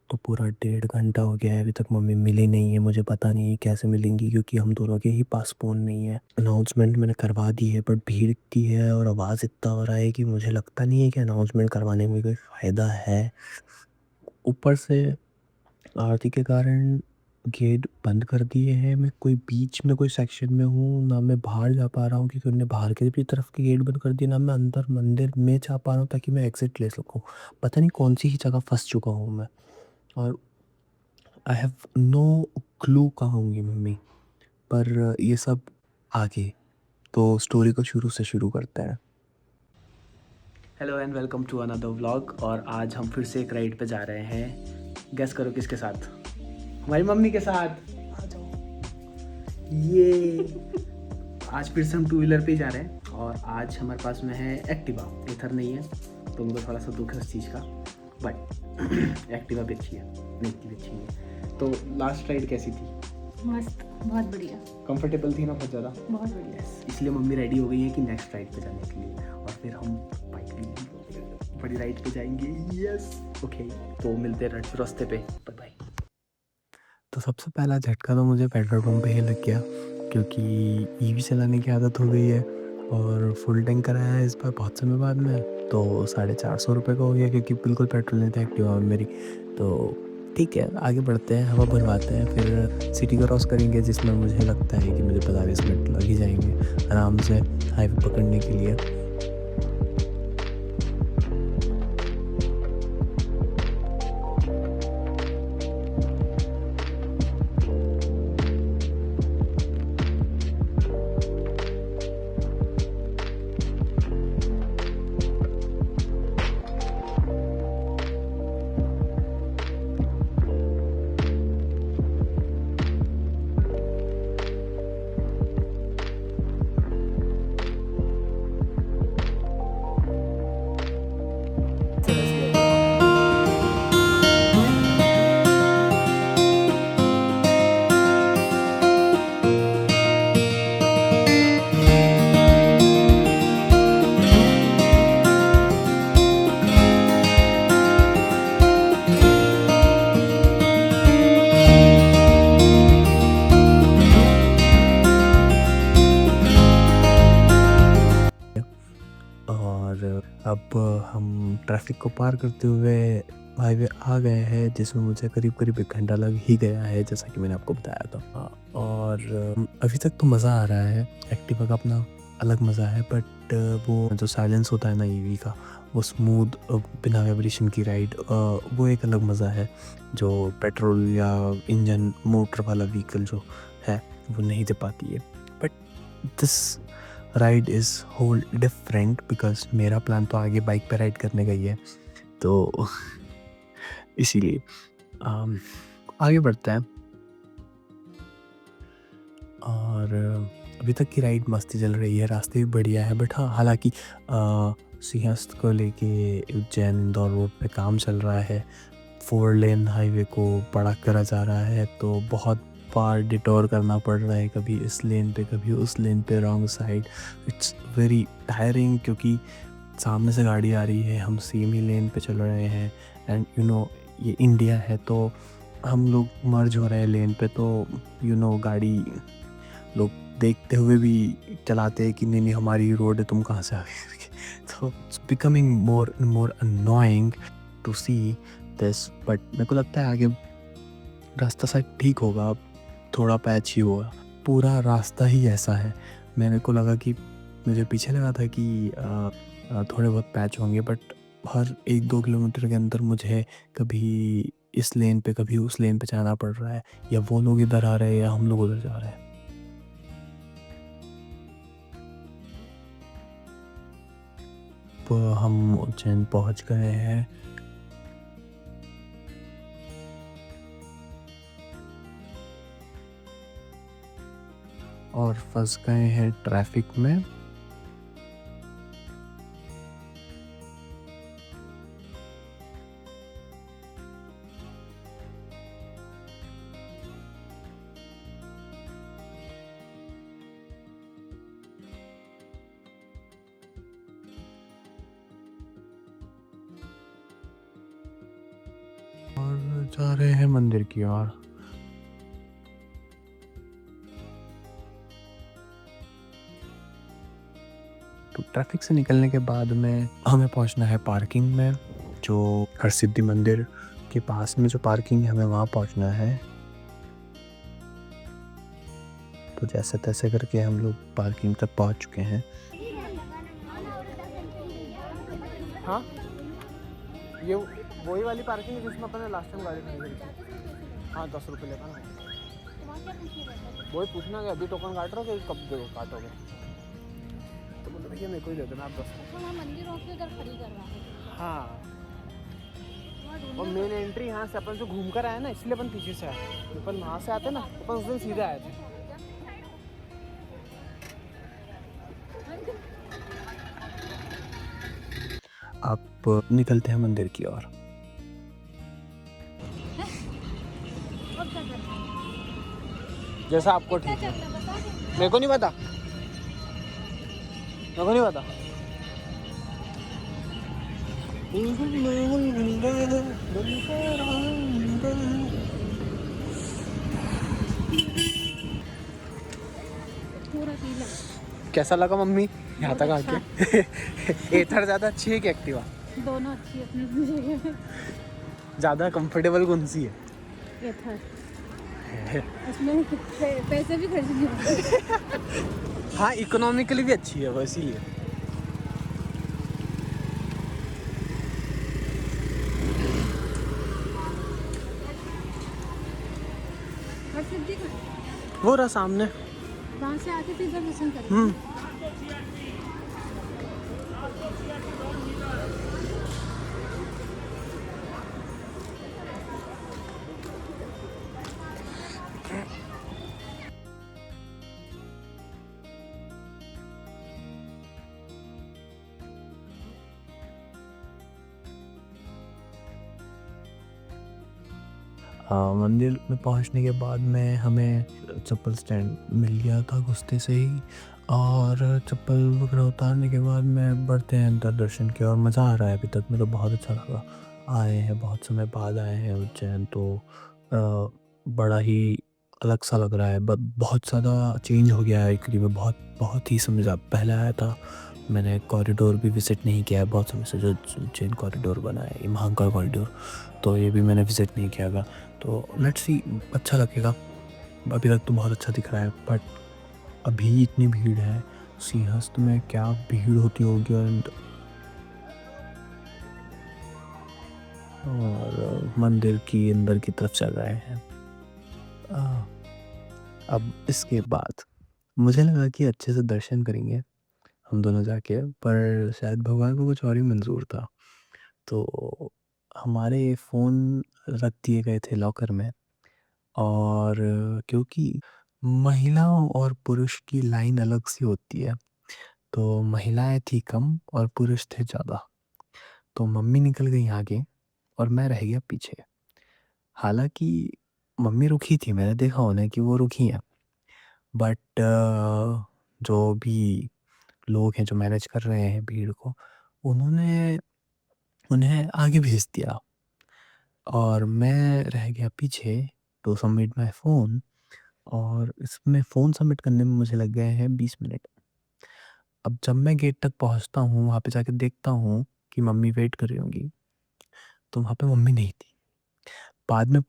तो पूरा 1.5 घंटा हो गया है, अभी तक मम्मी मिली नहीं है। मुझे पता नहीं है कैसे मिलेंगी, क्योंकि हम दोनों के ही पास फ़ोन नहीं है। अनाउंसमेंट मैंने करवा दी है, पर भीड़ इतनी है और आवाज़ इतना हो रहा है कि मुझे लगता नहीं है कि अनाउंसमेंट करवाने में कोई फ़ायदा है। ऊपर से आरती के कारण गेट बंद कर दिए हैं। मैं कोई बीच में कोई सेक्शन में हूँ, ना मैं बाहर जा पा रहा हूँ क्योंकि उन्होंने बाहर की भी तरफ के गेट बंद कर दिए, ना मैं अंदर मंदिर में जा पा रहा हूँ ताकि मैं एग्ज़िट ले सकूँ। पता नहीं कौन-सी ही जगह फँस चुका हूँ मैं, और आई हैव नो क्लू कहाँ होंगी मम्मी। पर ये सब आगे, तो स्टोरी को शुरू से शुरू करते हैं। Hello and welcome to another vlog. और आज हम फिर से एक राइड पे जा रहे हैं। गेस करो किसके साथ? हमारी मम्मी के साथ। आ जाओ। ये आज फिर से हम टू व्हीलर पे ही जा रहे हैं, और आज हमारे पास में है एक्टिवा। एथर नहीं है, तो उनको थोड़ा सा दुख है उस चीज़ का, बट एक्टिवा भी अच्छी है, नहीं की भी अच्छी है। तो लास्ट राइड कैसी थी? मस्त, बहुत बढ़िया। कंफर्टेबल थी ना बहुत ज़्यादा? बहुत बढ़िया। इसलिए मम्मी रेडी हो गई है कि नेक्स्ट राइड पे जाने के लिए, और फिर हम बाइक बड़ी राइड पे जाएंगे। यस ओके, तो मिलते हैं रास्ते पे। Bye bye. तो सबसे पहला झटका तो मुझे पेट्रोल पंप पे ही लग गया, क्योंकि ईवी चलाने की आदत हो गई है और फुल टैंक कराया है इस बार बहुत समय बाद में। तो 450 रुपये का हो गया, क्योंकि बिल्कुल पेट्रोल नहीं था एक्टिवा में मेरी। तो ठीक है, आगे बढ़ते हैं, हवा भरवाते हैं, फिर सिटी क्रॉस करेंगे, जिसमें मुझे लगता है कि मुझे 45 मिनट लग ही जाएंगे आराम से हाईवे पकड़ने के लिए। और अब हम ट्रैफिक को पार करते हुए हाईवे आ गए हैं, जिसमें मुझे करीब करीब 1 घंटा लग ही गया है, जैसा कि मैंने आपको बताया था। और अभी तक तो मज़ा आ रहा है। एक्टिवा का अपना अलग मज़ा है, बट वो जो साइलेंस होता है ना ईवी का, वो स्मूथ बिना वाइब्रेशन की राइड, वो एक अलग मज़ा है जो पेट्रोल या इंजन मोटर वाला व्हीकल जो है वो नहीं दे पाती है। But this ride is whole different, because मेरा प्लान तो आगे बाइक पे राइड करने का ही है, तो इसीलिए आगे बढ़ते हैं। और अभी तक की राइड मस्ती चल रही है, रास्ते भी बढ़िया है, बट हाँ, हालांकि सिंहस्थ को लेके उज्जैन इंदौर रोड पे काम चल रहा है। 4 लेन हाईवे को बड़ा करा जा रहा है, तो बहुत बार डिटोर करना पड़ रहा है, कभी इस लेन पे कभी उस लेन पे, wrong side. It's very tiring, क्योंकि सामने से गाड़ी आ रही है, हम सेम ही लेन पे चल रहे हैं, एंड ये इंडिया है, तो हम लोग मर्ज हो रहे हैं लेन पे, तो गाड़ी लोग देखते हुए भी चलाते हैं कि नहीं नहीं हमारी रोड है, तुम कहाँ से आ गए। तो it's becoming more more annoying to see this, but मेरे को लगता है आगे रास्ता शायद ठीक होगा, अब थोड़ा पैच ही होगा। पूरा रास्ता ही ऐसा है। मेरे को लगा कि मुझे पीछे लगा था कि थोड़े बहुत पैच होंगे, बट हर 1-2 किलोमीटर के अंदर मुझे कभी इस लेन पे कभी उस लेन पे जाना पड़ रहा है, या वो लोग इधर आ रहे हैं या हम लोग उधर जा रहे हैं। तो हम उज्जैन पहुंच गए हैं। और फंस गए हैं ट्रैफिक में। और जा रहे हैं मंदिर की ओर। तो ट्रैफिक से निकलने के बाद में हमें पहुंचना है पार्किंग में, जो हरसिद्धि मंदिर के पास में जो पार्किंग है हमें वहाँ पहुंचना है। तो जैसे तैसे करके हम लोग पार्किंग तक पहुंच चुके हैं। हाँ, ये वही वाली पार्किंग है जिसमें अपन ने लास्ट टाइम गाड़ी खड़ी करी थी। हाँ, 10 रुपये लेगा ना। वही पूछना कि अभी टोकन काट रहे हो कि कब दो काटोगे? तो बोले भैया मेरे को ही दे देना आप 10। मंदिर होके उधर खड़ी कर रहा है। हाँ, और मेन एंट्री यहाँ से अपन जो घूम कर आए ना, इसलिए अपन पीछे से आए। अपन वहाँ से आते ना, अपन उस दिन सीधे आए थे। आप निकलते हैं मंदिर की ओर। जैसा आपको ठीक है। मेरे को नहीं पता, मेरे को नहीं पता। पूरा पीला। कैसा लगा मम्मी यहाँ तक आके? एथर ज़्यादा अच्छी है कि एक्टिवा? दोनों अच्छी अपनी अपनी जगह। ज़्यादा कंफर्टेबल कौन सी है? ये था उसमें पैसे भी खर्च नहीं होते। हाँ, इकोनॉमिकली भी अच्छी है वो, इसीलिए। और सिद्धि का वो रहा सामने। वहाँ से आके फिर दर्शन करेंगे। मंदिर में पहुंचने के बाद में हमें चप्पल स्टैंड मिल गया था घुसते से ही, और चप्पल वगैरह उतारने के बाद में बढ़ते हैं अंदर दर्शन की। और मज़ा आ रहा है, अभी तक में तो बहुत अच्छा लगा। आए हैं, बहुत समय बाद आए हैं उज्जैन, तो बड़ा ही अलग सा लग रहा है। बहुत ज़्यादा चेंज हो गया है करीब, बहुत बहुत ही समय पहले आया था। मैंने कॉरिडोर भी विज़िट नहीं किया है बहुत समय से, जो उज्जैन कॉरिडोर बना है, ये महाकाल कॉरिडोर, तो ये भी मैंने विज़िट नहीं किया था। तो लेट्स सी, अच्छा लगेगा। अभी तक तो बहुत अच्छा दिख रहा है, बट अभी इतनी भीड़ है सिंहस्थ में, क्या भीड़ होती होगी। और मंदिर की अंदर की तरफ चल रहे हैं। अब इसके बाद मुझे लगा कि अच्छे से दर्शन करेंगे हम दोनों जाके, पर शायद भगवान को कुछ और ही मंजूर था। तो हमारे फ़ोन रख दिए गए थे लॉकर में, और क्योंकि महिलाओं और पुरुष की लाइन अलग सी होती है, तो महिलाएं थी कम और पुरुष थे ज़्यादा। तो मम्मी निकल गई आगे और मैं रह गया पीछे। हालांकि मम्मी रुकी थी, मैंने देखा उन्हें कि वो रुकी हैं, बट जो भी लोग हैं जो मैनेज कर रहे हैं भीड़ को, उन्होंने उन्हें आगे भेज दिया और मैं रह गया पीछे टू सबमिट माय फ़ोन। और इसमें फ़ोन सबमिट करने में मुझे लग गए हैं 20 मिनट। अब जब मैं गेट तक पहुँचता हूँ, वहाँ पे जाके देखता हूँ कि मम्मी वेट कर रही होंगी, तो वहाँ पे मम्मी नहीं थी। बाद में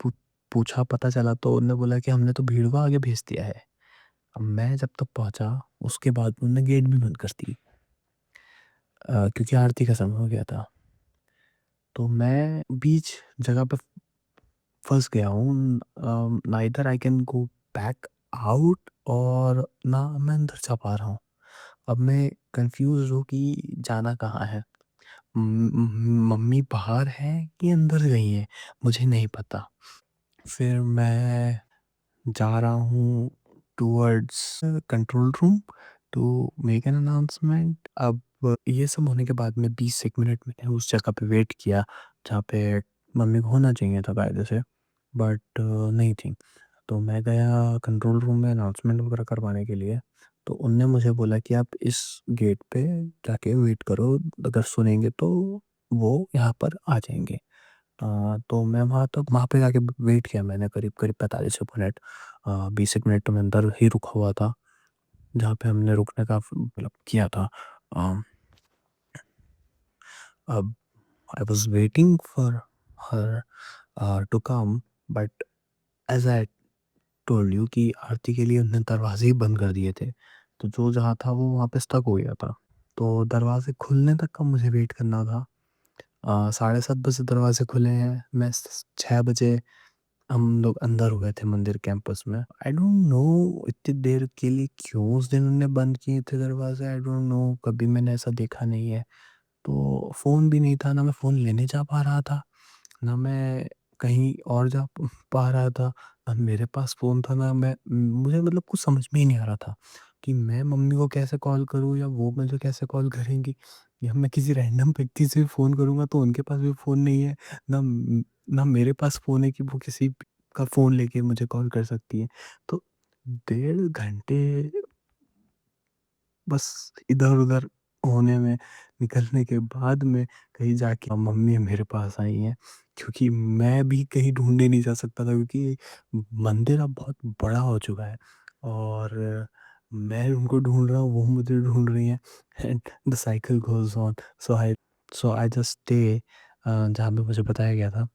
पूछा, पता चला तो उन्होंने बोला कि हमने तो भीड़ को आगे भेज दिया है। अब मैं जब तक पहुँचा, उसके बाद उन्होंने गेट भी बंद कर दी, क्योंकि आरती का समय हो गया था। तो मैं बीच जगह पे फँस गया हूँ। Neither I can go back out, और ना मैं अंदर जा पा रहा हूँ। अब मैं कंफ्यूज हूँ कि जाना कहाँ है। मम्मी बाहर हैं कि अंदर गई हैं, मुझे नहीं पता। फिर मैं जा रहा हूँ towards control room to make an announcement. अब ये सब होने के बाद में 20 एक मिनट मैंने उस जगह पे वेट किया जहाँ पे मम्मी को होना चाहिए था कायदे से, बट नहीं थी। तो मैं गया कंट्रोल रूम में अनाउंसमेंट वगैरह करवाने के लिए। तो उनने मुझे बोला कि आप इस गेट पे जाके वेट करो, अगर सुनेंगे तो वो यहाँ पर आ जाएंगे। तो मैं वहाँ पे जाके वेट किया मैंने करीब 45 मिनट। 20 एक मिनट तो मैं अंदर ही रुका हुआ था, जहाँ पे हमने रुकने का मतलब किया था। अ, अब I was waiting for her to come, but as I told you कि आरती के लिए उन्होंने दरवाज़े ही बंद कर दिए थे। तो जो जहाँ था वो वहाँ पे स्टक हो गया था। तो दरवाज़े खुलने तक का मुझे वेट करना था। साढ़े 7 बजे दरवाज़े खुले हैं, मैं स 6 बजे हम लोग अंदर हो गए थे मंदिर कैंपस में। आई डोंट नो इतनी देर के लिए क्यों उस दिन उन्होंने बंद किए थे दरवाज़े, आई डोंट नो, कभी मैंने ऐसा देखा नहीं है। तो फ़ोन भी नहीं था, ना मैं फ़ोन लेने जा पा रहा था, ना मैं कहीं और जा पा रहा था, ना मेरे पास फ़ोन था, ना मुझे मतलब कुछ समझ में ही नहीं आ रहा था कि मैं मम्मी को कैसे कॉल करूँ या वो मुझे कैसे कॉल करेंगी, या मैं किसी रैंडम व्यक्ति से भी फ़ोन करूँगा तो उनके पास भी फ़ोन नहीं है, ना मेरे पास फ़ोन है कि वो किसी का फ़ोन लेके मुझे कॉल कर सकती है। तो डेढ़ घंटे बस इधर-उधर होने में, निकलने के बाद में कहीं जाके मम्मी मेरे पास आई हैं, क्योंकि मैं भी कहीं ढूँढने नहीं जा सकता था, क्योंकि मंदिर अब बहुत बड़ा हो चुका है और मैं उनको ढूँढ रहा हूँ, वो मुझे ढूँढ रही हैं, and the cycle goes on. So I just stay जहाँ पे मुझे बताया गया था।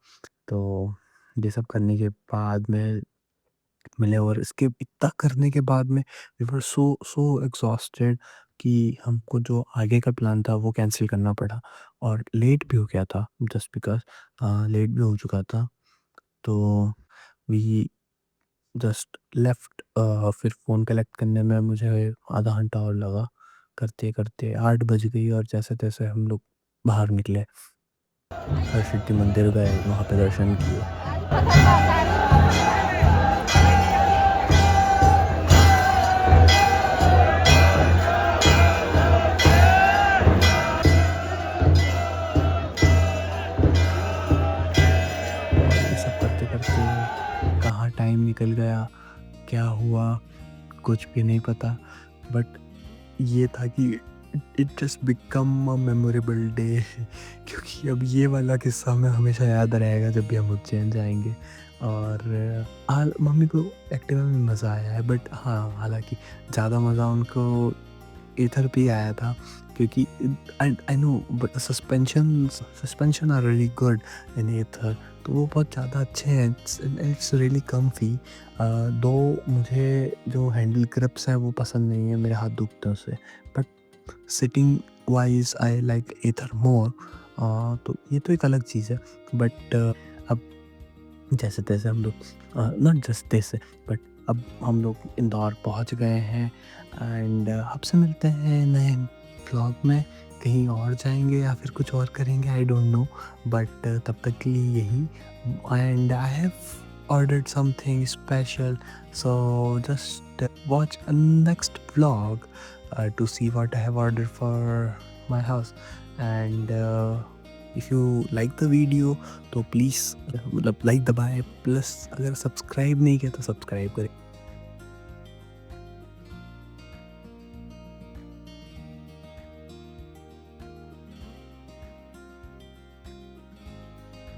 तो ये सब करने के बाद में मिले, और इसके इतना करने के बाद में we were so so exhausted कि हमको जो आगे का प्लान था वो कैंसिल करना पड़ा, और लेट भी हो गया था, जस्ट बिकॉज लेट भी हो चुका था। तो वी जस्ट लेफ्ट। फिर फ़ोन कलेक्ट करने में मुझे आधा घंटा और लगा, करते करते 8 बज गई, और जैसे तैसे हम लोग बाहर निकले, हरसिद्धि मंदिर गए, वहाँ पे दर्शन किए। और ये सब करते-करते कहाँ टाइम निकल गया, क्या हुआ, कुछ भी नहीं पता। बट ये था कि it just become a memorable day क्योंकि अब ये वाला किस्सा हमें हमेशा याद रहेगा जब भी हम उज्जैन जाएँगे। और मम्मी को एक्टिवा में मज़ा आया है, बट हाँ, हालाँकि ज़्यादा मज़ा उनको ईथर पे ही आया था, क्योंकि I know but suspension are really good in either, तो वो बहुत ज़्यादा अच्छे हैं, इट्स रियली कम्फी। दो मुझे जो हैंडल ग्रिप्स हैं वो पसंद नहीं है, मेरे हाथ दुखते हैं उससे, but sitting wise I like either more. तो ये तो एक अलग चीज़ है, बट अब जैसे तैसे हम लोग, नॉट जस्ट तैसे, बट अब हम लोग इंदौर पहुंच गए हैं, एंड आपसे मिलते हैं नए ब्लॉग में, कहीं और जाएंगे या फिर कुछ और करेंगे, आई डोंट नो, बट तब तक के लिए यही, and I have ordered something special, so just watch a next vlog to see what I have ordered for my house. And if you like the video तो please मतलब like दबाएं, plus अगर subscribe नहीं किया तो subscribe करें।